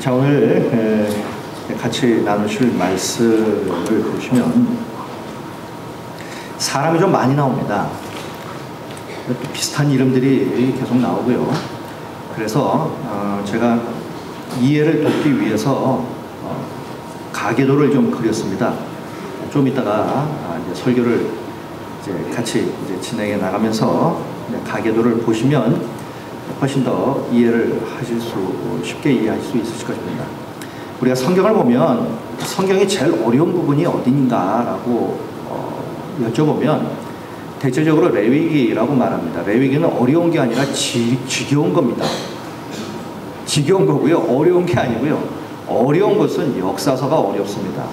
자, 오늘 같이 나누실 말씀을 보시면 사람이 좀 많이 나옵니다. 또 비슷한 이름들이 계속 나오고요. 그래서 제가 이해를 돕기 위해서 가계도를 좀 그렸습니다. 좀 이따가 이제 설교를 이제 같이 이제 진행해 나가면서 가계도를 보시면 훨씬 더 이해를 하실 수, 쉽게 이해하실 수 있으실 것입니다. 우리가 성경을 보면 성경이 제일 어려운 부분이 어딘가라고 여쭤보면 대체적으로 레위기라고 말합니다. 레위기는 어려운 게 아니라 지겨운 겁니다. 지겨운 거고요. 어려운 게 아니고요. 어려운 것은 역사서가 어렵습니다.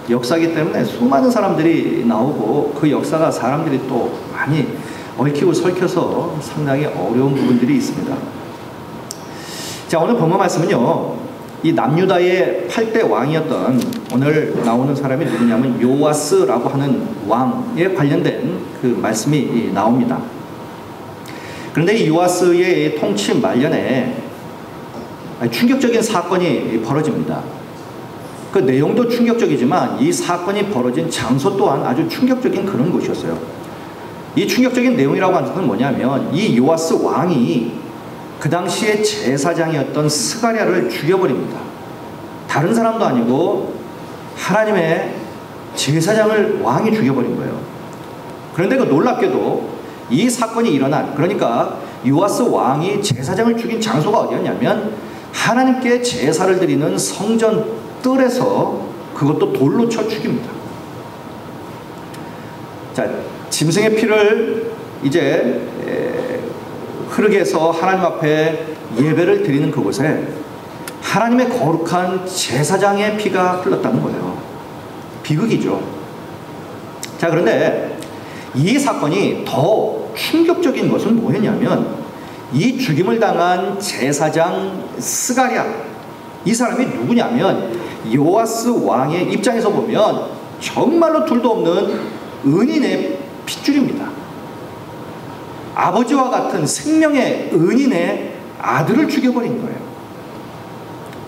역사이기 때문에 수많은 사람들이 나오고 그 역사가 사람들이 또 많이 얽히고 설켜서 상당히 어려운 부분들이 있습니다. 자, 오늘 본문 말씀은요, 이 남유다의 8대 왕이었던 오늘 나오는 사람이 누구냐면 요아스라고 하는 왕에 관련된 그 말씀이 나옵니다. 그런데 이 요아스의 통치 말년에 충격적인 사건이 벌어집니다. 그 내용도 충격적이지만 이 사건이 벌어진 장소 또한 아주 충격적인 그런 곳이었어요. 이 충격적인 내용이라고 하는 것은 뭐냐면 이 요아스 왕이 그 당시에 제사장이었던 스가랴를 죽여버립니다. 다른 사람도 아니고 하나님의 제사장을 왕이 죽여버린 거예요. 그런데 그 놀랍게도 이 사건이 일어난, 그러니까 요아스 왕이 제사장을 죽인 장소가 어디였냐면 하나님께 제사를 드리는 성전 뜰에서 그것도 돌로 쳐 죽입니다. 자, 짐승의 피를 이제 흐르게 해서 하나님 앞에 예배를 드리는 그곳에 하나님의 거룩한 제사장의 피가 흘렀다는 거예요. 비극이죠. 자, 그런데 이 사건이 더 충격적인 것은 뭐였냐면 이 죽임을 당한 제사장 스가랴, 이 사람이 누구냐면 요아스 왕의 입장에서 보면 정말로 둘도 없는 은인의 핏줄입니다. 아버지와 같은 생명의 은인의 아들을 죽여버린 거예요.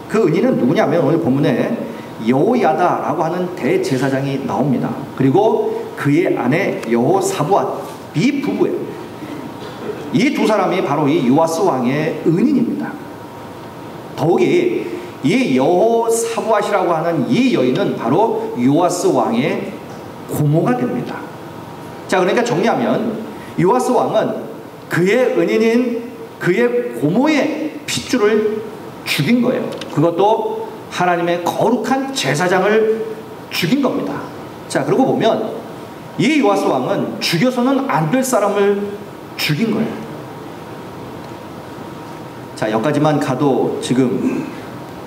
그 은인은 누구냐면 오늘 본문에 여호야다라고 하는 대제사장이 나옵니다. 그리고 그의 아내 여호사부앗, 이 부부예요. 이 두 사람이 바로 이 요아스 왕의 은인입니다. 더욱이 이 여호사부앗이라고 하는 이 여인은 바로 요아스 왕의 고모가 됩니다. 자, 그러니까 정리하면 요아스 왕은 그의 은인인 그의 고모의 핏줄을 죽인 거예요. 그것도 하나님의 거룩한 제사장을 죽인 겁니다. 자, 그러고 보면 이 요아스 왕은 죽여서는 안 될 사람을 죽인 거예요. 자, 여기까지만 가도 지금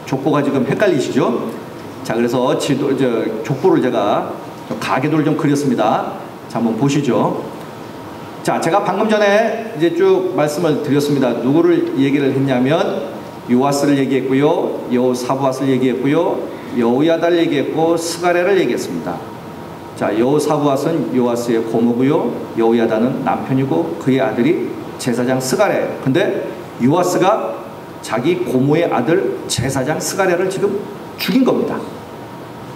족보가 지금 헷갈리시죠? 자, 그래서 족보를 제가 가계도를 좀 그렸습니다. 자, 한번 보시죠. 자, 제가 방금 전에 이제 쭉 말씀을 드렸습니다. 누구를 얘기를 했냐면 요아스를 얘기했고요, 여호사부앗을 얘기했고요, 여호야다를 얘기했고 스가랴를 얘기했습니다. 자, 여호사부앗은 요아스의 고모고요, 여호야다는 남편이고 그의 아들이 제사장 스가랴예요. 근데 요아스가 자기 고모의 아들 제사장 스가랴를 지금 죽인 겁니다.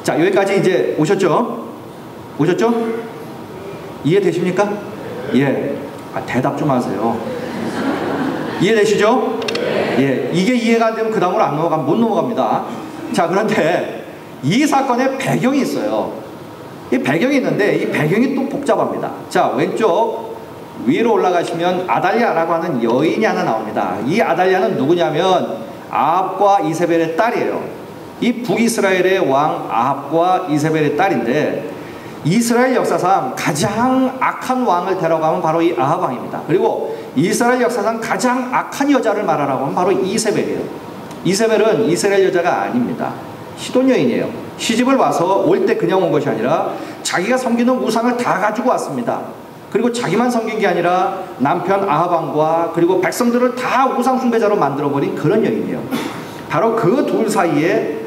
자, 여기까지 이제 오셨죠? 이해되십니까? 예. 대답 좀 하세요. 이해되시죠? 예. 이게 이해가 안 되면 그 다음으로 못 넘어갑니다. 자, 그런데 이 사건에 배경이 있어요. 이 배경이 있는데 이 배경이 또 복잡합니다. 자, 왼쪽 위로 올라가시면 아달랴라고 하는 여인이 하나 나옵니다. 이 아달랴는 누구냐면 아합과 이세벨의 딸이에요. 이 북이스라엘의 왕 아합과 이세벨의 딸인데 이스라엘 역사상 가장 악한 왕을 데려가면 바로 이 아합 왕입니다. 그리고 이스라엘 역사상 가장 악한 여자를 말하라고 하면 바로 이세벨이에요. 이세벨은 이스라엘 여자가 아닙니다. 시돈 여인이에요. 시집을 와서 올 때 그냥 온 것이 아니라 자기가 섬기는 우상을 다 가지고 왔습니다. 그리고 자기만 섬긴 게 아니라 남편 아합 왕과 그리고 백성들을 다 우상 숭배자로 만들어버린 그런 여인이에요. 바로 그 둘 사이에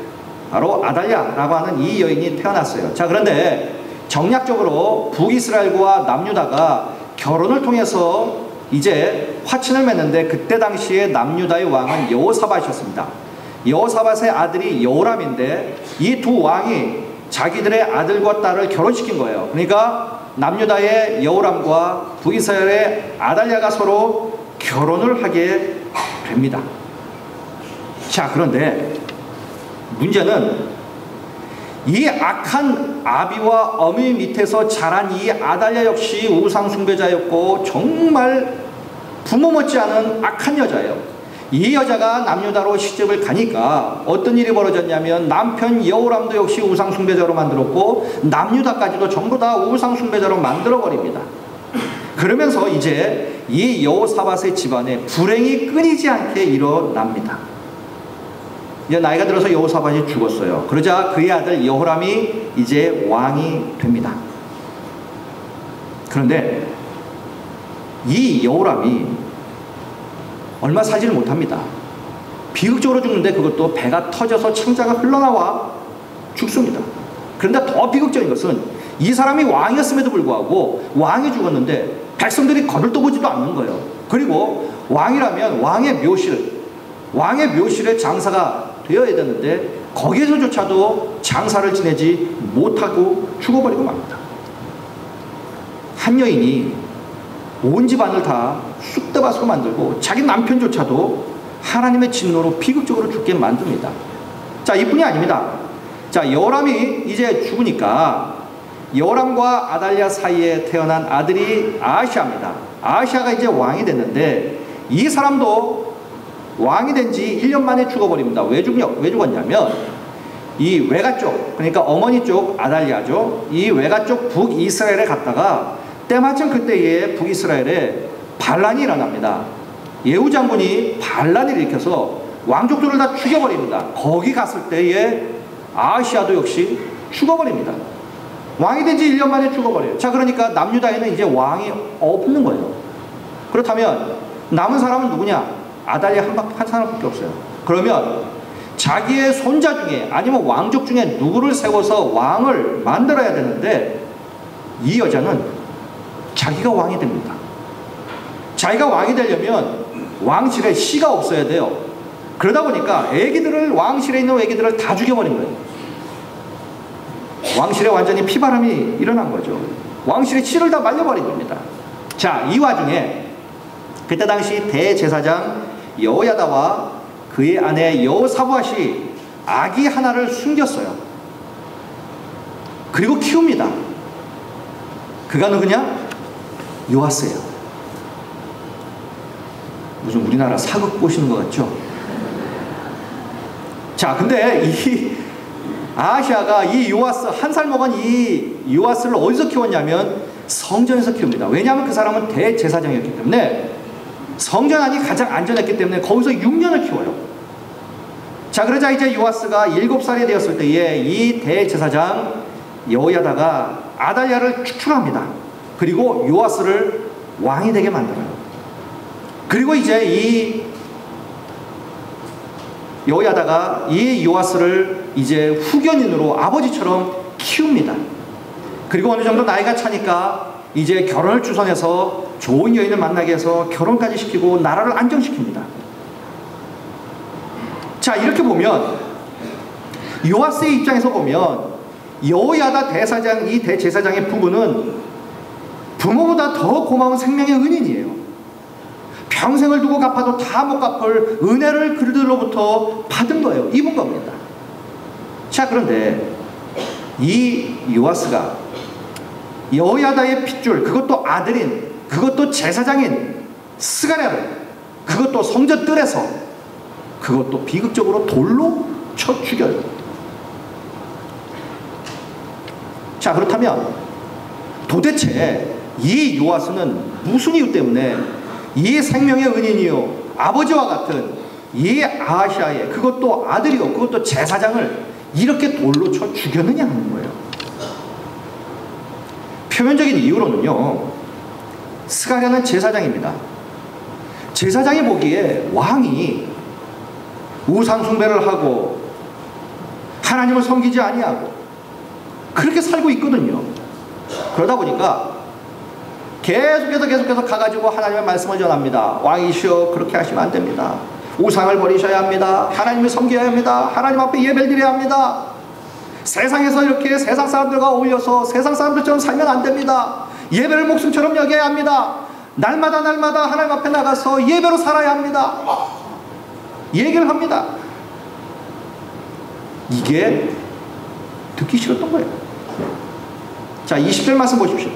바로 아달랴라고 하는 이 여인이 태어났어요. 자, 그런데 정략적으로 북이스라엘과 남유다가 결혼을 통해서 이제 화친을 맺는데 그때 당시에 남유다의 왕은 여호사밧이었습니다. 여호사밧의 아들이 여호람인데 이 두 왕이 자기들의 아들과 딸을 결혼시킨 거예요. 그러니까 남유다의 여호람과 북이스라엘의 아달랴가 서로 결혼을 하게 됩니다. 자, 그런데 문제는 이 악한 아비와 어미 밑에서 자란 이 아달랴 역시 우상 숭배자였고 정말 부모 못지않은 악한 여자예요. 이 여자가 남유다로 시집을 가니까 어떤 일이 벌어졌냐면 남편 여호람도 역시 우상 숭배자로 만들었고 남유다까지도 전부 다 우상 숭배자로 만들어 버립니다. 그러면서 이제 이 여호사밧의 집안에 불행이 끊이지 않게 일어납니다. 이제 나이가 들어서 여호사밧이 죽었어요. 그러자 그의 아들 여호람이 이제 왕이 됩니다. 그런데 이 여호람이 얼마 살지를 못합니다. 비극적으로 죽는데 그것도 배가 터져서 창자가 흘러나와 죽습니다. 그런데 더 비극적인 것은 이 사람이 왕이었음에도 불구하고 왕이 죽었는데 백성들이 거들떠보지도 않는 거예요. 그리고 왕이라면 왕의 묘실에 장사가 되어야 되는데 거기에서조차도 장사를 지내지 못하고 죽어버리고 맙니다. 한 여인이 온 집안을 다 쑥대밭으로 만들고 자기 남편조차도 하나님의 진노로 비극적으로 죽게 만듭니다. 자, 이뿐이 아닙니다. 자, 여호람이 이제 죽으니까 여호람과 아달랴 사이에 태어난 아들이 아하시아입니다. 아하시아가 이제 왕이 됐는데 이 사람도 왕이 된 지 1년 만에 죽어버립니다. 왜 죽었냐면 이 외가 쪽, 그러니까 어머니 쪽 아달랴죠. 이 외가 쪽 북이스라엘에 갔다가 때마침 그때에 북이스라엘에 반란이 일어납니다. 예후 장군이 반란을 일으켜서 왕족들을 다 죽여버립니다. 거기 갔을 때에 아하시아도 역시 죽어버립니다. 왕이 된 지 1년 만에 죽어버려요. 자, 그러니까 남유다에는 이제 왕이 없는 거예요. 그렇다면 남은 사람은 누구냐? 아달랴 한 사람밖에 없어요. 그러면 자기의 손자 중에 아니면 왕족 중에 누구를 세워서 왕을 만들어야 되는데 이 여자는 자기가 왕이 됩니다. 자기가 왕이 되려면 왕실에 씨가 없어야 돼요. 그러다 보니까 왕실에 있는 애기들을 다 죽여버린 거예요. 왕실에 완전히 피바람이 일어난 거죠. 왕실의 씨를 다 말려버린 겁니다. 자, 이 와중에 그때 당시 대제사장 여호야다와 그의 아내 여호사밧이 아기 하나를 숨겼어요. 그리고 키웁니다. 그가 누구냐? 요아스예요. 무슨 우리나라 사극 보시는 것 같죠? 자, 근데 이 아하시아가 이 요아스, 한 살 먹은 이 요아스를 어디서 키웠냐면 성전에서 키웁니다. 왜냐하면 그 사람은 대제사장이었기 때문에 성전 안이 가장 안전했기 때문에 거기서 6년을 키워요. 자, 그러자 이제 요아스가 7살이 되었을 때에 이 대제사장 여호야다가 아달랴를 추출합니다. 그리고 요아스를 왕이 되게 만들어요. 그리고 이제 이 여호야다가 이 요아스를 이제 후견인으로 아버지처럼 키웁니다. 그리고 어느 정도 나이가 차니까 이제 결혼을 주선해서 좋은 여인을 만나게 해서 결혼까지 시키고 나라를 안정시킵니다. 자, 이렇게 보면 요아스의 입장에서 보면 여호야다 대사장, 이 대제사장의 부부는 부모보다 더 고마운 생명의 은인이에요. 평생을 두고 갚아도 다 못 갚을 은혜를 그들로부터 받은 거예요. 입은 겁니다. 자, 그런데 이 요아스가 여호야다의 핏줄, 그것도 아들인, 그것도 제사장인 스가랴를, 그것도 성전 뜰에서, 그것도 비극적으로 돌로 쳐 죽여요. 자, 그렇다면 도대체 이 요아스는 무슨 이유 때문에 이 생명의 은인이요 아버지와 같은 이 아하시아의, 그것도 아들이요 그것도 제사장을 이렇게 돌로 쳐 죽였느냐 하는 거예요. 표면적인 이유로는요, 스가랴는 제사장입니다. 제사장이 보기에 왕이 우상 숭배를 하고 하나님을 섬기지 아니하고 그렇게 살고 있거든요. 그러다 보니까 계속해서 가가지고 하나님의 말씀을 전합니다. 왕이시여, 그렇게 하시면 안 됩니다. 우상을 버리셔야 합니다. 하나님을 섬겨야 합니다. 하나님 앞에 예배를 드려야 합니다. 세상에서 이렇게 세상 사람들과 어울려서 세상 사람들처럼 살면 안 됩니다. 예배를 목숨처럼 여겨야 합니다. 날마다 하나님 앞에 나가서 예배로 살아야 합니다. 얘기를 합니다. 이게 듣기 싫었던 거예요. 자, 20절 말씀 보십시오.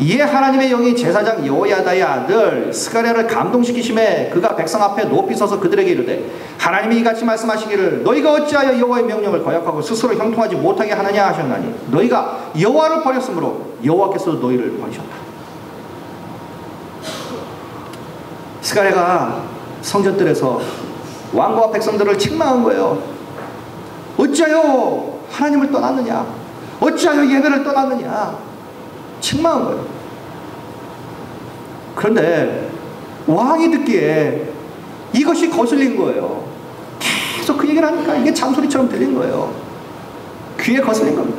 이에 하나님의 영이 제사장 여호야다의 아들 스가랴를 감동시키심에 그가 백성 앞에 높이 서서 그들에게 이르되 하나님이 이같이 말씀하시기를 너희가 어찌하여 여호와의 명령을 거역하고 스스로 형통하지 못하게 하느냐 하셨나니 너희가 여호와를 버렸으므로 여호와께서도 너희를 버리셨다. 스가랴가 성전들에서 왕과 백성들을 책망한 거예요. 어찌하여 하나님을 떠났느냐, 어찌하여 예배를 떠났느냐 책망한 거예요. 그런데 왕이 듣기에 이것이 거슬린 거예요. 계속 그 얘기를 하니까 이게 잔소리처럼 들린 거예요. 귀에 거슬린 겁니다.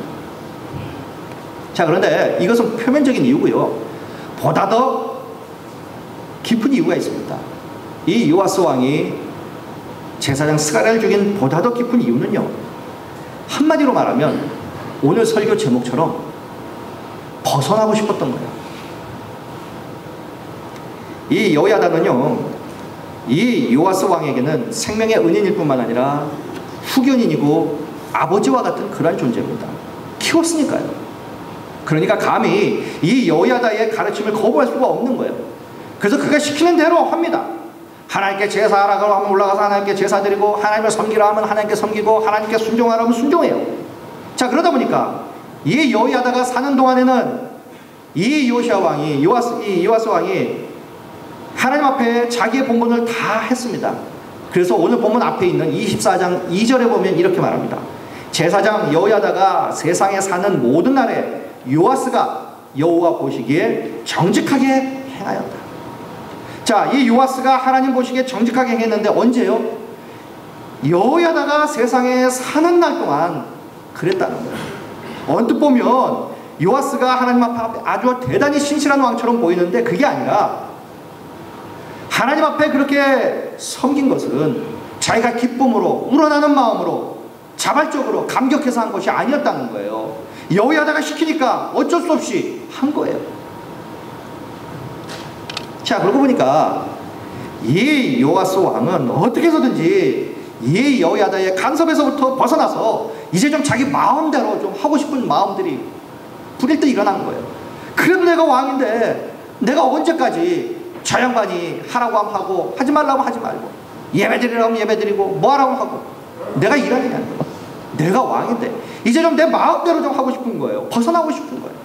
자, 그런데 이것은 표면적인 이유고요. 보다 더 깊은 이유가 있습니다. 이 요아스 왕이 제사장 스가랴를 죽인 보다 더 깊은 이유는요, 한마디로 말하면 오늘 설교 제목처럼 벗어나고 싶었던 거예요. 이 여호야다는요, 이 요아스 왕에게는 생명의 은인일 뿐만 아니라 후견인이고 아버지와 같은 그러한 존재입니다. 키웠으니까요. 그러니까 감히 이 여호야다의 가르침을 거부할 수가 없는 거예요. 그래서 그가 시키는 대로 합니다. 하나님께 제사하라고 하면 올라가서 하나님께 제사 드리고, 하나님을 섬기라 하면 하나님께 섬기고, 하나님께 순종하라 하면 순종해요. 자, 그러다 보니까 이 여호야다가 사는 동안에는 이 요시야 왕이, 요아스 왕이 하나님 앞에 자기의 본분을 다 했습니다. 그래서 오늘 본문 앞에 있는 24장 2절에 보면 이렇게 말합니다. 제사장 여호야다가 세상에 사는 모든 날에 요아스가 여호와 보시기에 정직하게 행하였다. 자, 이 요아스가 하나님 보시기에 정직하게 행했는데 언제요? 여호야다가 세상에 사는 날 동안 그랬다는 거예요. 언뜻 보면 요아스가 하나님 앞에 아주 대단히 신실한 왕처럼 보이는데 그게 아니라 하나님 앞에 그렇게 섬긴 것은 자기가 기쁨으로 우러나는 마음으로 자발적으로 감격해서 한 것이 아니었다는 거예요. 여호야다가 시키니까 어쩔 수 없이 한 거예요. 자, 그러고 보니까 이 요아스 왕은 어떻게 해서든지 이 여호야다의 간섭에서부터 벗어나서 이제 좀 자기 마음대로 좀 하고 싶은 마음들이 부릴 때 일어나는 거예요. 그래도 내가 왕인데 내가 언제까지 저 양반이 하라고 하면 하고 하지 말라고 하지 말고 예배드리라고 하면 예배드리고 뭐 하라고 하고 내가 일하느냐. 내가 왕인데 이제 좀 내 마음대로 좀 하고 싶은 거예요. 벗어나고 싶은 거예요.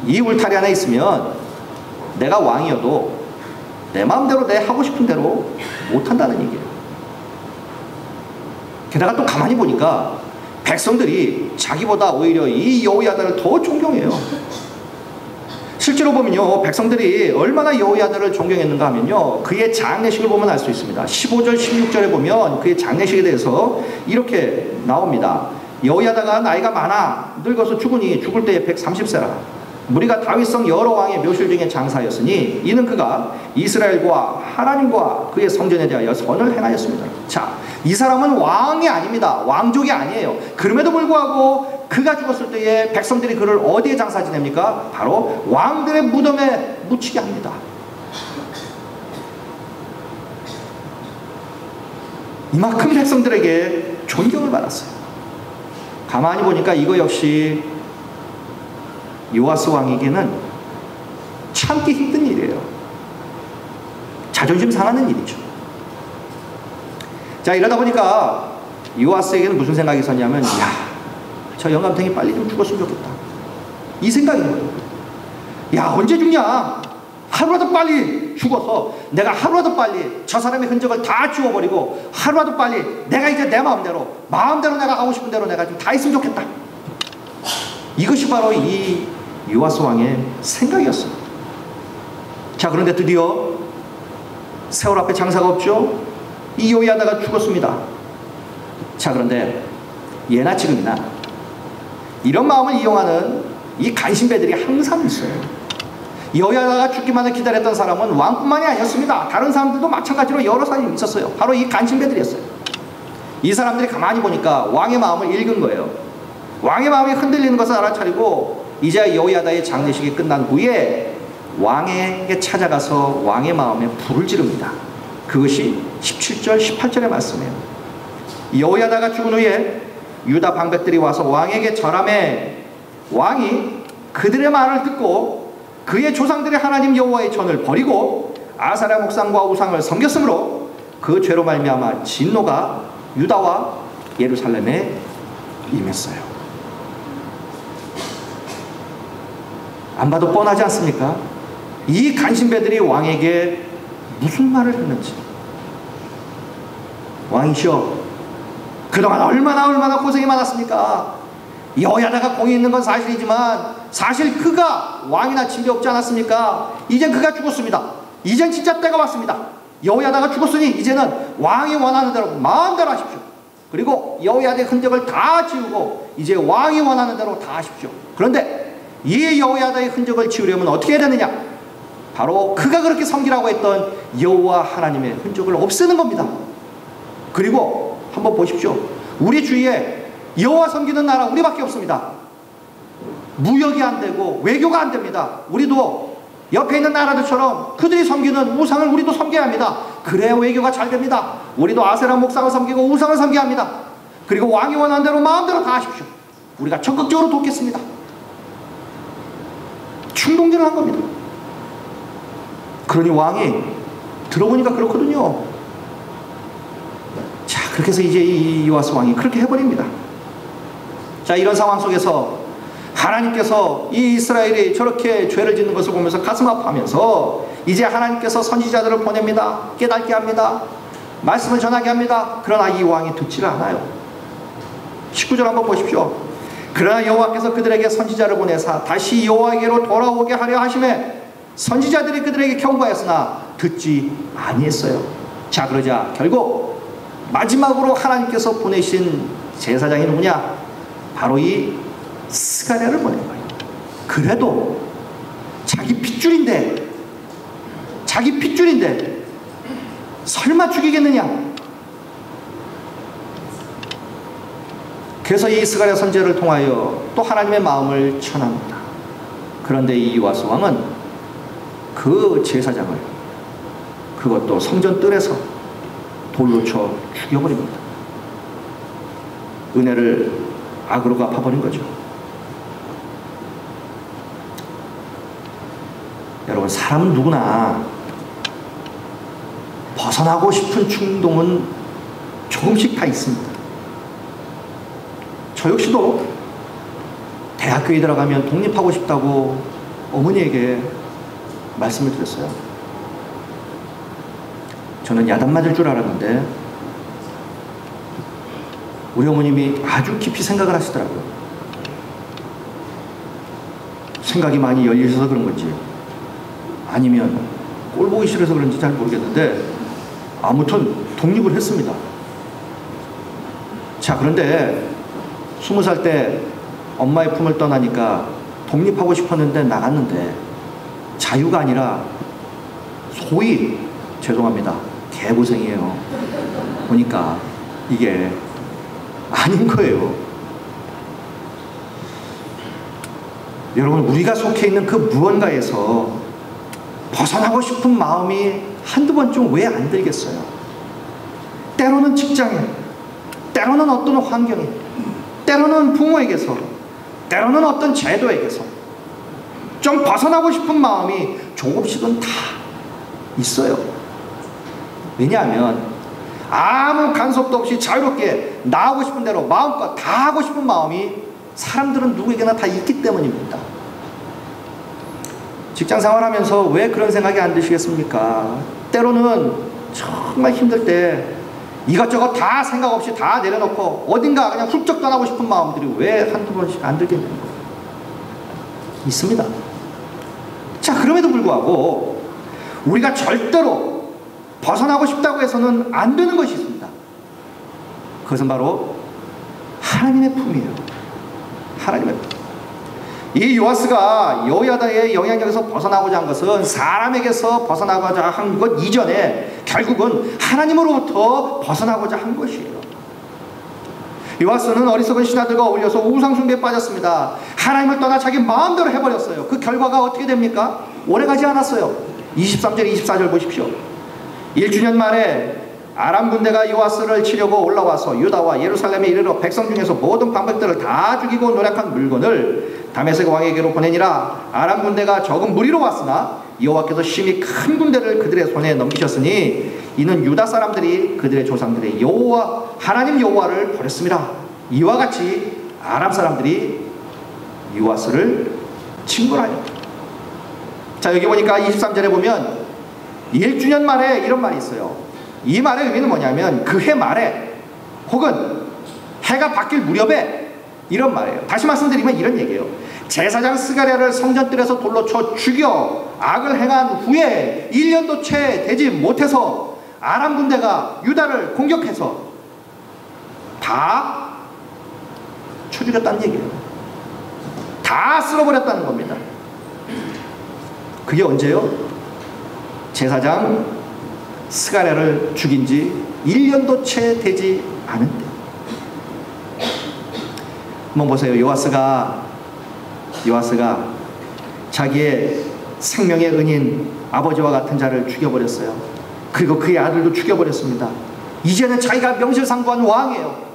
이 울타리 안에 있으면 내가 왕이어도 내 마음대로 내 하고 싶은 대로 못한다는 얘기예요. 게다가 또 가만히 보니까 백성들이 자기보다 오히려 이 여호야다를 더 존경해요. 실제로 보면요, 백성들이 얼마나 여호야다를 존경했는가 하면요, 그의 장례식을 보면 알 수 있습니다. 15절 16절에 보면 그의 장례식에 대해서 이렇게 나옵니다. 여호야다가 나이가 많아 늙어서 죽으니 죽을 때에 130세라 무리가 다윗성 여러 왕의 묘실 중에 장사였으니 이는 그가 이스라엘과 하나님과 그의 성전에 대하여 선을 행하였습니다. 자, 이 사람은 왕이 아닙니다. 왕족이 아니에요. 그럼에도 불구하고 그가 죽었을 때에 백성들이 그를 어디에 장사 지냅니까? 바로 왕들의 무덤에 묻히게 합니다. 이만큼 백성들에게 존경을 받았어요. 가만히 보니까 이거 역시 요아스 왕에게는 참기 힘든 일이에요. 자존심 상하는 일이죠. 자, 이러다 보니까 요아스에게는 무슨 생각이 있었냐면, 야, 저 영감탱이 빨리 좀 죽었으면 좋겠다. 이 생각인 거예요. 야, 언제 죽냐? 하루라도 빨리 죽어서 내가 하루라도 빨리 저 사람의 흔적을 다 지워버리고 하루라도 빨리 내가 이제 내 마음대로 내가 하고 싶은 대로 내가 좀 다 했으면 좋겠다. 이것이 바로 이 요아스 왕의 생각이었어요. 자, 그런데 드디어 세월 앞에 장사가 없죠. 이 여호야다가 죽었습니다. 자, 그런데 예나 지금이나 이런 마음을 이용하는 이 간신배들이 항상 있어요. 여호야다가 죽기만을 기다렸던 사람은 왕뿐만이 아니었습니다. 다른 사람들도 마찬가지로 여러 사람이 있었어요. 바로 이 간신배들이었어요. 이 사람들이 가만히 보니까 왕의 마음을 읽은 거예요. 왕의 마음이 흔들리는 것을 알아차리고 이제 여호야다의 장례식이 끝난 후에 왕에게 찾아가서 왕의 마음에 불을 지릅니다. 그것이 17절 18절의 말씀이에요. 여호야다가 죽은 후에 유다 방백들이 와서 왕에게 절하매 왕이 그들의 말을 듣고 그의 조상들의 하나님 여호와의 전을 버리고 아사랴 목상과 우상을 섬겼으므로 그 죄로 말미암아 진노가 유다와 예루살렘에 임했어요. 안 봐도 뻔하지 않습니까? 이 간신배들이 왕에게 무슨 말을 했는지. 왕이시여, 그동안 얼마나 고생이 많았습니까? 여호야다가 공이 있는 건 사실이지만 사실 그가 왕이나 침대 없지 않았습니까? 이젠 그가 죽었습니다. 이젠 진짜 때가 왔습니다. 여호야다가 죽었으니 이제는 왕이 원하는 대로 마음대로 하십시오. 그리고 여호야다의 흔적을 다 지우고 이제 왕이 원하는 대로 다 하십시오. 그런데 이 여호야다의 흔적을 지우려면 어떻게 해야 되느냐? 바로 그가 그렇게 섬기라고 했던 여호와 하나님의 흔적을 없애는 겁니다. 그리고 한번 보십시오. 우리 주위에 여호와 섬기는 나라 우리밖에 없습니다. 무역이 안 되고 외교가 안 됩니다. 우리도 옆에 있는 나라들처럼 그들이 섬기는 우상을 우리도 섬겨야 합니다. 그래야 외교가 잘 됩니다. 우리도 아세라 목상을 섬기고 우상을 섬겨야 합니다. 그리고 왕이 원하는 대로 마음대로 다 하십시오. 우리가 적극적으로 돕겠습니다. 충동질을 한 겁니다. 그러니 왕이 들어보니까 그렇거든요. 자, 그렇게 해서 이제 이 요아스 왕이 그렇게 해버립니다. 자, 이런 상황 속에서 하나님께서 이 이스라엘이 저렇게 죄를 짓는 것을 보면서 가슴 아파하면서 이제 하나님께서 선지자들을 보냅니다. 깨닫게 합니다. 말씀을 전하게 합니다. 그러나 이 왕이 듣지를 않아요. 19절 한번 보십시오. 그러나 여호와께서 그들에게 선지자를 보내사 다시 여호와에게로 돌아오게 하려 하심에 선지자들이 그들에게 경고하였으나 듣지 아니했어요. 자, 그러자 결국 마지막으로 하나님께서 보내신 제사장이 누구냐? 바로 이 스가랴를 보낸 거예요. 그래도 자기 핏줄인데 설마 죽이겠느냐? 그래서 이 스가랴 선지자를 통하여 또 하나님의 마음을 전합니다. 그런데 이 요아스 왕은 그 제사장을 그것도 성전 뜰에서 돌로 쳐 죽여버립니다. 은혜를 악으로 갚아버린 거죠. 여러분, 사람은 누구나 벗어나고 싶은 충동은 조금씩 다 있습니다. 저 역시도 대학교에 들어가면 독립하고 싶다고 어머니에게 말씀을 드렸어요. 저는 야단 맞을 줄 알았는데 우리 어머님이 아주 깊이 생각을 하시더라고요. 생각이 많이 열리셔서 그런 건지 아니면 꼴 보기 싫어서 그런지 잘 모르겠는데 아무튼 독립을 했습니다. 자, 그런데 20살 때 엄마의 품을 떠나니까 독립하고 싶었는데 나갔는데 자유가 아니라 소위 죄송합니다. 개고생이에요. 보니까 이게 아닌 거예요. 여러분, 우리가 속해 있는 그 무언가에서 벗어나고 싶은 마음이 한두 번쯤 왜 안 들겠어요? 때로는 직장에, 때로는 어떤 환경에, 때로는 부모에게서, 때로는 어떤 제도에게서 좀 벗어나고 싶은 마음이 조금씩은 다 있어요. 왜냐하면 아무 간섭도 없이 자유롭게 나하고 싶은 대로 마음껏 다 하고 싶은 마음이 사람들은 누구에게나 다 있기 때문입니다. 직장 생활하면서 왜 그런 생각이 안 드시겠습니까? 때로는 정말 힘들 때 이것저것 다 생각 없이 다 내려놓고 어딘가 그냥 훌쩍 떠나고 싶은 마음들이 왜 한두 번씩 안 들겠냐는 거예요. 있습니다. 자, 그럼에도 불구하고 우리가 절대로 벗어나고 싶다고 해서는 안 되는 것이 있습니다. 그것은 바로 하나님의 품이에요. 하나님의 품. 이 요아스가 여호야다의 영향력에서 벗어나고자 한 것은 사람에게서 벗어나고자 한 것 이전에 결국은 하나님으로부터 벗어나고자 한 것이에요. 요아스는 어리석은 신하들과 어울려서 우상숭배에 빠졌습니다. 하나님을 떠나 자기 마음대로 해버렸어요. 그 결과가 어떻게 됩니까? 오래가지 않았어요. 23절 24절 보십시오. 1주년 만에 아람 군대가 요아스를 치려고 올라와서 유다와 예루살렘에 이르러 백성 중에서 모든 방백들을 다 죽이고 노략한 물건을 다메섹 왕에게로 보내니라. 아람 군대가 적은 무리로 왔으나 여호와께서 심히 큰 군대를 그들의 손에 넘기셨으니 이는 유다 사람들이 그들의 조상들의 여호와 하나님 여호와를 버렸습니다. 이와 같이 아람 사람들이 요아스를 친구라요. 자, 여기 보니까 23절에 보면 1주년 말에 이런 말이 있어요. 이 말의 의미는 뭐냐면 그 해 말에 혹은 해가 바뀔 무렵에 이런 말이에요. 다시 말씀드리면 이런 얘기예요. 제사장 스가랴를 성전뜰에서 돌로 쳐 죽여 악을 행한 후에 1년도 채 되지 못해서 아람 군대가 유다를 공격해서 다 쳐 죽였다는 얘기예요. 다 쓸어버렸다는 겁니다. 그게 언제요? 제사장 스가랴를 죽인 지 1년도 채 되지 않은 때. 한번 보세요. 요아스가 자기의 생명의 은인 아버지와 같은 자를 죽여버렸어요. 그리고 그의 아들도 죽여버렸습니다. 이제는 자기가 명실상부한 왕이에요.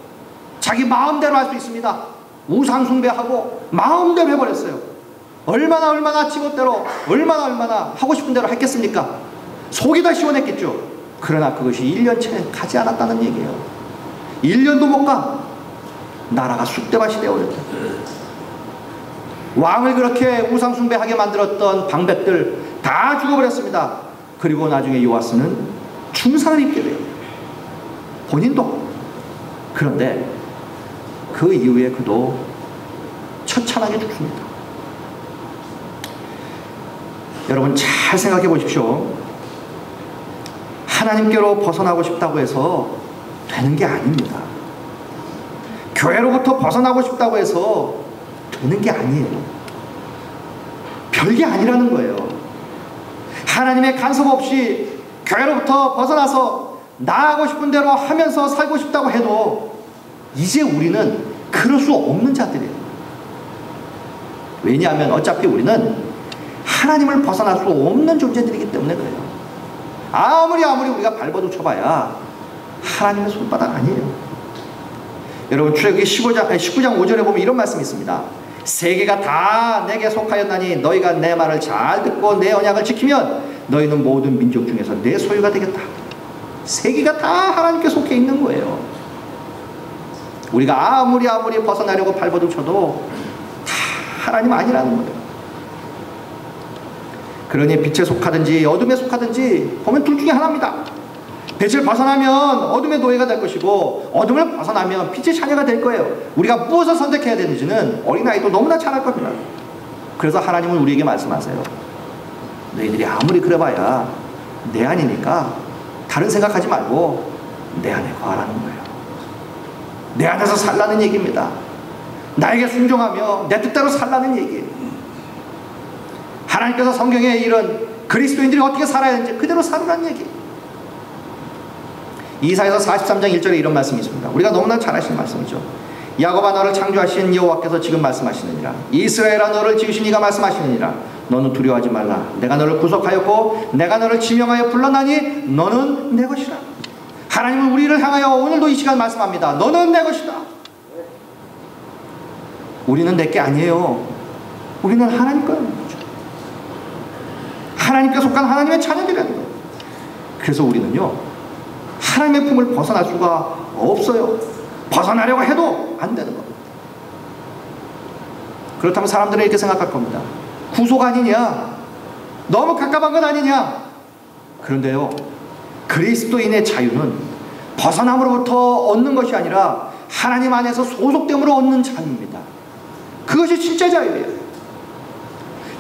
자기 마음대로 할 수 있습니다. 우상숭배하고 마음대로 해버렸어요. 얼마나 지멋대로 얼마나 하고 싶은 대로 했겠습니까? 속이 다 시원했겠죠. 그러나 그것이 1년째 가지 않았다는 얘기예요. 1년도 못 가. 나라가 쑥대밭이 되어버렸다. 왕을 그렇게 우상숭배하게 만들었던 방백들 다 죽어버렸습니다. 그리고 나중에 요아스는 중상을 입게 돼요. 본인도. 그런데 그 이후에 그도 처참하게 죽습니다. 여러분 잘 생각해 보십시오. 하나님께로 벗어나고 싶다고 해서 되는 게 아닙니다. 교회로부터 벗어나고 싶다고 해서 되는 게 아니에요. 별게 아니라는 거예요. 하나님의 간섭 없이 교회로부터 벗어나서 나아가고 싶은 대로 하면서 살고 싶다고 해도 이제 우리는 그럴 수 없는 자들이에요. 왜냐하면 어차피 우리는 하나님을 벗어날 수 없는 존재들이기 때문에 그래요. 아무리 우리가 발버둥 쳐봐야 하나님의 손바닥 아니에요. 여러분 출애굽기 19장 5절에 보면 이런 말씀이 있습니다. 세계가 다 내게 속하였나니 너희가 내 말을 잘 듣고 내 언약을 지키면 너희는 모든 민족 중에서 내 소유가 되겠다. 세계가 다 하나님께 속해 있는 거예요. 우리가 아무리 벗어나려고 발버둥 쳐도 다 하나님 아니라는 거예요. 그러니 빛에 속하든지 어둠에 속하든지 보면 둘 중에 하나입니다. 빛을 벗어나면 어둠의 노예가 될 것이고 어둠을 벗어나면 빛의 자녀가 될 거예요. 우리가 무엇을 선택해야 되는지는 어린아이도 너무나 잘 알 겁니다. 그래서 하나님은 우리에게 말씀하세요. 너희들이 아무리 그래봐야 내 안이니까 다른 생각하지 말고 내 안에 거하라는 거예요. 내 안에서 살라는 얘기입니다. 나에게 순종하며 내 뜻대로 살라는 얘기예요. 하나님께서 성경에 이런 그리스도인들이 어떻게 살아야 하는지 그대로 살으라는 얘기. 이사야서 43장 1절에 이런 말씀이 있습니다. 우리가 너무나 잘 아시는 말씀이죠. 야곱아 너를 창조하신 여호와께서 지금 말씀하시느니라. 이스라엘아 너를 지으신 이가 말씀하시느니라. 너는 두려워하지 말라. 내가 너를 구속하였고 내가 너를 지명하여 불렀나니 너는 내 것이라. 하나님은 우리를 향하여 오늘도 이 시간 말씀합니다. 너는 내 것이다. 우리는 내 게 아니에요. 우리는 하나님 거예요. 하나님께 속한 하나님의 자녀들이라는 거예요. 그래서 우리는요 하나님의 품을 벗어날 수가 없어요. 벗어나려고 해도 안 되는 겁니다. 그렇다면 사람들은 이렇게 생각할 겁니다. 구속 아니냐? 너무 갑갑한 건 아니냐? 그런데요 그리스도인의 자유는 벗어남으로부터 얻는 것이 아니라 하나님 안에서 소속됨으로 얻는 자유입니다. 그것이 진짜 자유예요.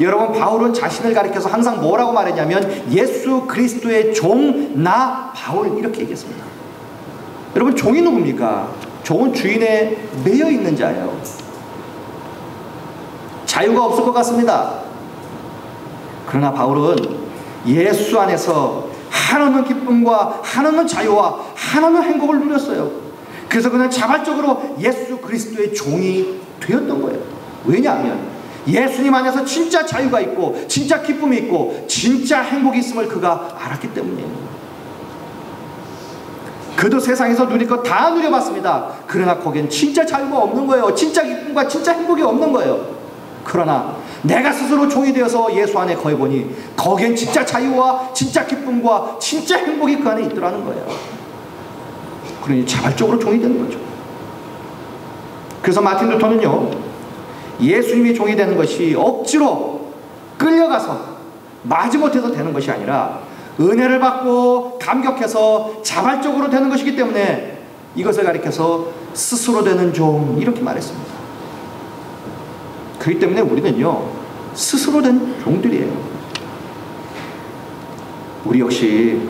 여러분 바울은 자신을 가리켜서 항상 뭐라고 말했냐면 예수 그리스도의 종 나 바울 이렇게 얘기했습니다. 여러분 종이 누굽니까? 종은 주인에 매여 있는 자예요. 자유가 없을 것 같습니다. 그러나 바울은 예수 안에서 한없는 기쁨과 한없는 자유와 한없는 행복을 누렸어요. 그래서 그는 자발적으로 예수 그리스도의 종이 되었던 거예요. 왜냐하면 예수님 안에서 진짜 자유가 있고 진짜 기쁨이 있고 진짜 행복이 있음을 그가 알았기 때문이에요. 그도 세상에서 누릴 것 다 누려봤습니다. 그러나 거기엔 진짜 자유가 없는 거예요. 진짜 기쁨과 진짜 행복이 없는 거예요. 그러나 내가 스스로 종이 되어서 예수 안에 거해보니 거기엔 진짜 자유와 진짜 기쁨과 진짜 행복이 그 안에 있더라는 거예요. 그러니 자발적으로 종이 되는 거죠. 그래서 마틴 루터는요, 예수님이 종이 되는 것이 억지로 끌려가서 마지못해서 되는 것이 아니라 은혜를 받고 감격해서 자발적으로 되는 것이기 때문에 이것을 가리켜서 스스로 되는 종, 이렇게 말했습니다. 그렇기 때문에 우리는요, 스스로 된 종들이에요. 우리 역시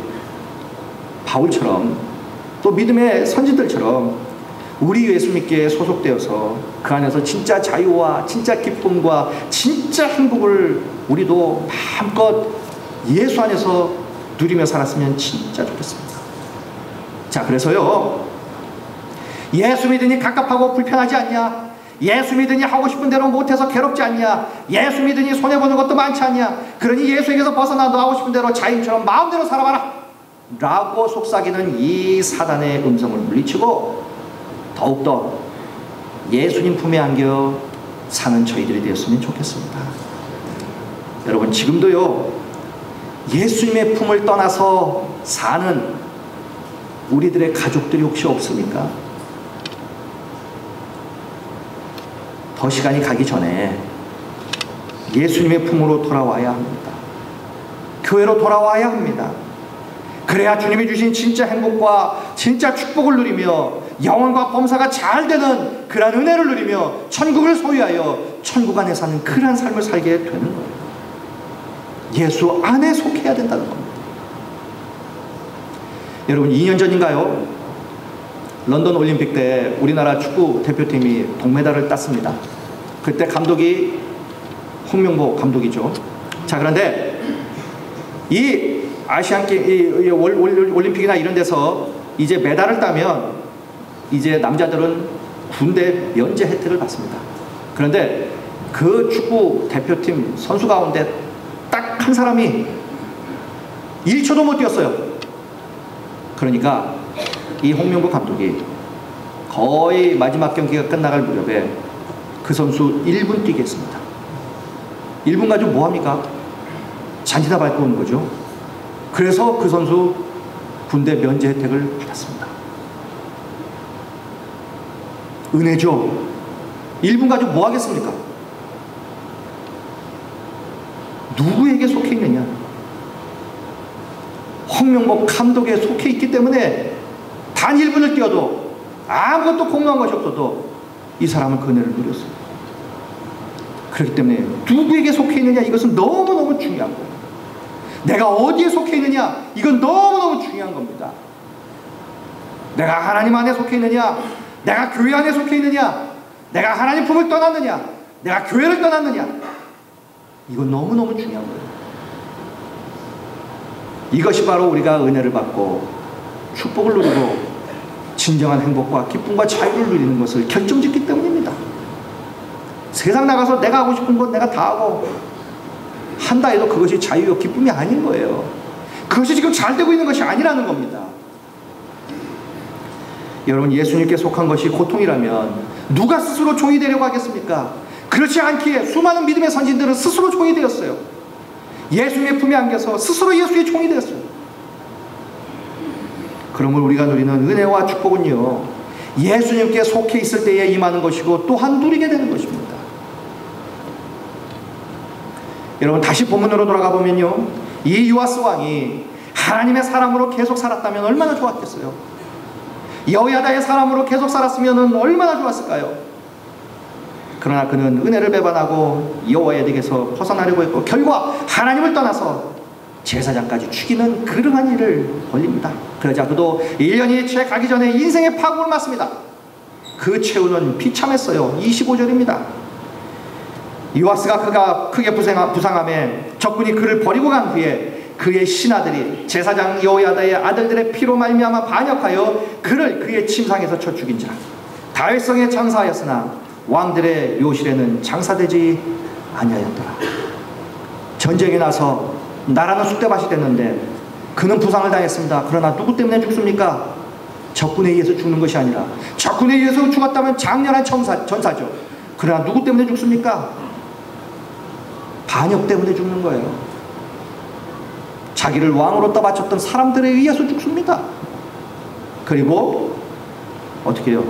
바울처럼 또 믿음의 선지들처럼 우리 예수님께 소속되어서 그 안에서 진짜 자유와 진짜 기쁨과 진짜 행복을 우리도 마음껏 예수 안에서 누리며 살았으면 진짜 좋겠습니다. 자, 그래서요, 예수 믿으니 갑갑하고 불편하지 않냐? 예수 믿으니 하고 싶은 대로 못해서 괴롭지 않냐? 예수 믿으니 손해보는 것도 많지 않냐? 그러니 예수에게서 벗어나도 하고 싶은 대로 자임처럼 마음대로 살아봐라 라고 속삭이는 이 사단의 음성을 물리치고 더욱더 예수님 품에 안겨 사는 저희들이 되었으면 좋겠습니다. 여러분, 지금도요, 예수님의 품을 떠나서 사는 우리들의 가족들이 혹시 없습니까? 더 시간이 가기 전에 예수님의 품으로 돌아와야 합니다. 교회로 돌아와야 합니다. 그래야 주님이 주신 진짜 행복과 진짜 축복을 누리며 영혼과 범사가 잘 되는 그러한 은혜를 누리며 천국을 소유하여 천국 안에 사는 그러한 삶을 살게 되는 거예요. 예수 안에 속해야 된다는 겁니다. 여러분, 2년 전인가요? 런던 올림픽 때 우리나라 축구 대표팀이 동메달을 땄습니다. 그때 감독이 홍명보 감독이죠. 자, 그런데 이 아시안 게임, 올림픽이나 이런 데서 이제 메달을 따면 이제 남자들은 군대 면제 혜택을 받습니다. 그런데 그 축구 대표팀 선수 가운데 딱 한 사람이 1초도 못 뛰었어요. 그러니까 이 홍명보 감독이 거의 마지막 경기가 끝나갈 무렵에 그 선수 1분 뛰게 했습니다. 1분 가지고 뭐합니까? 잔디다 밟고 오는 거죠. 그래서 그 선수 군대 면제 혜택을 받았습니다. 은혜죠. 1분 가지고 뭐 하겠습니까? 누구에게 속해 있느냐? 홍명보 감독에 속해 있기 때문에 단 1분을 뛰어도 아무것도 공로한 것이 없어도 이 사람은 그 은혜를 누렸어요. 그렇기 때문에 누구에게 속해 있느냐, 이것은 너무너무 중요한 거예요. 내가 어디에 속해 있느냐, 이건 너무너무 중요한 겁니다. 내가 하나님 안에 속해 있느냐, 내가 교회 안에 속해 있느냐, 내가 하나님 품을 떠났느냐, 내가 교회를 떠났느냐, 이건 너무너무 중요한 거예요. 이것이 바로 우리가 은혜를 받고 축복을 누리고 진정한 행복과 기쁨과 자유를 누리는 것을 결정짓기 때문입니다. 세상 나가서 내가 하고 싶은 건 내가 다 하고 한다 해도 그것이 자유요 기쁨이 아닌 거예요. 그것이 지금 잘 되고 있는 것이 아니라는 겁니다. 여러분, 예수님께 속한 것이 고통이라면 누가 스스로 종이 되려고 하겠습니까? 그렇지 않기에 수많은 믿음의 선진들은 스스로 종이 되었어요. 예수님의 품에 안겨서 스스로 예수의 종이 되었어요. 그러므로 우리가 누리는 은혜와 축복은요, 예수님께 속해 있을 때에 임하는 것이고 또한 누리게 되는 것입니다. 여러분, 다시 본문으로 돌아가 보면요, 이 요아스 왕이 하나님의 사람으로 계속 살았다면 얼마나 좋았겠어요. 여호야다의 사람으로 계속 살았으면 얼마나 좋았을까요. 그러나 그는 은혜를 배반하고 여호와의 댁에서 벗어나려고 했고 결과 하나님을 떠나서 제사장까지 죽이는 그러한 일을 벌립니다. 그러자 그도 1년이 채 가기 전에 인생의 파국을 맞습니다. 그 최후는 비참했어요. 25절입니다. 요아스가 그가 크게 부상함에 적군이 그를 버리고 간 후에 그의 신하들이 제사장 여호야다의 아들들의 피로 말미암아 반역하여 그를 그의 침상에서 쳐 죽인지라. 다윗성에 장사하였으나 왕들의 요실에는 장사되지 아니하였더라. 전쟁에 나서 나라는 쑥대밭이 됐는데 그는 부상을 당했습니다. 그러나 누구 때문에 죽습니까? 적군에 의해서 죽는 것이 아니라, 적군에 의해서 죽었다면 장렬한 전사죠. 그러나 누구 때문에 죽습니까? 반역 때문에 죽는 거예요. 자기를 왕으로 떠받쳤던 사람들에 의해서 죽습니다. 그리고 어떻게 해요?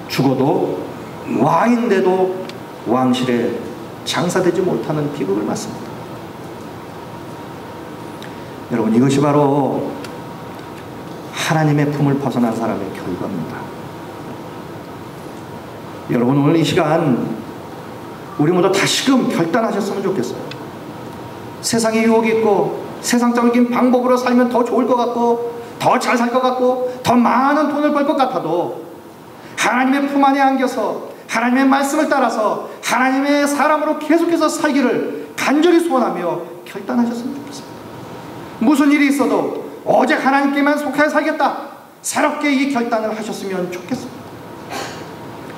죽어도 왕인데도 왕실에 장사되지 못하는 비극을 맞습니다. 여러분, 이것이 바로 하나님의 품을 벗어난 사람의 결과입니다. 여러분, 오늘 이 시간 우리 모두 다시금 결단하셨으면 좋겠어요. 세상에 유혹이 있고 세상적인 방법으로 살면 더 좋을 것 같고 더 잘 살 것 같고 더 많은 돈을 벌 것 같아도 하나님의 품 안에 안겨서 하나님의 말씀을 따라서 하나님의 사람으로 계속해서 살기를 간절히 소원하며 결단하셨으면 좋겠습니다. 무슨 일이 있어도 오직 하나님께만 속하여 살겠다, 새롭게 이 결단을 하셨으면 좋겠습니다.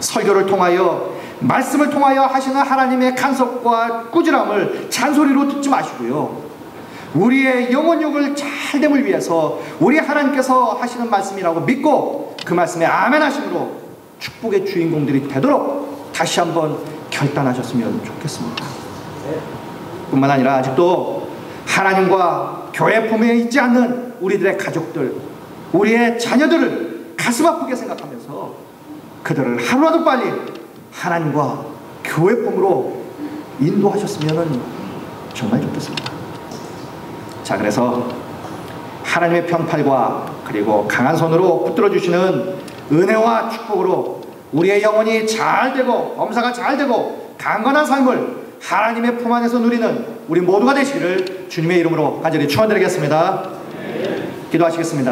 설교를 통하여, 말씀을 통하여 하시는 하나님의 간섭과 꾸지람을 잔소리로 듣지 마시고요, 우리의 영혼육을 잘됨을 위해서 우리 하나님께서 하시는 말씀이라고 믿고 그 말씀에 아멘 하심으로 축복의 주인공들이 되도록 다시 한번 결단하셨으면 좋겠습니다. 뿐만 아니라 아직도 하나님과 교회 품에 있지 않는 우리들의 가족들, 우리의 자녀들을 가슴 아프게 생각하면서 그들을 하루라도 빨리 하나님과 교회 품으로 인도하셨으면 정말 좋겠습니다. 자, 그래서 하나님의 편팔과 그리고 강한 손으로 붙들어 주시는 은혜와 축복으로 우리의 영혼이 잘 되고 범사가 잘 되고 강건한 삶을 하나님의 품 안에서 누리는 우리 모두가 되시기를 주님의 이름으로 간절히 축원드리겠습니다. 기도하시겠습니다.